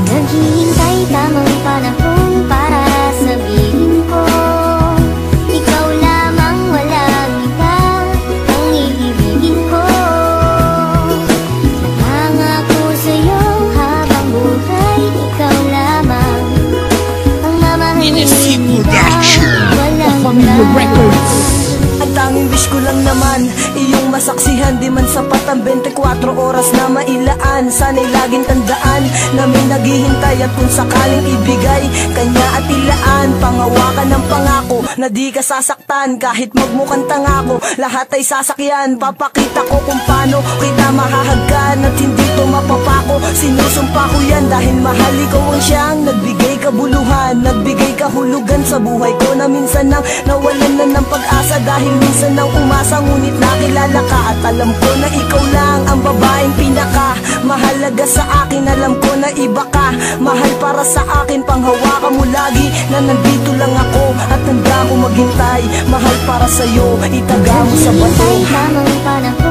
Naghihintay tamang panahon para sabihin ko, ikaw lamang, walang iba ang iibigin ko. Nangako sa'yo habang buhay, ikaw lamang ang mamahalin kita, walang iba. Ang tanging wish ko lang naman, iyong masaksihan. Di man sapat ang 24 oras na mailaan. Sana'y laging tandaan na may naghihintay, at kung sakaling ibigay kanya at ilaan, pangawakan ng pangako na di ka sasaktan. Kahit magmukhang tangako, lahat ay sasakyan. Papakita ko kung paano kita mahahagkan at hindi to mapapako. Sinusumpa ko yan dahil mahal ikaw ang siyang nagbigay kabuluhan, nagbigay kahulugan sa buhay ko, na minsan nang nawalan na ng pag-asa. Dahil minsan nang umasa, ngunit nakilala ka, at alam ko na ikaw lang ang babaeng pinaka mahalaga sa akin. Alam ko na iba ka, mahal para sa akin. Panghawakan mo lagi na nandito lang ako, at handa ko maghintay. Mahal para sa'yo, itaga mo sa bato. Naghihintay tamang panahon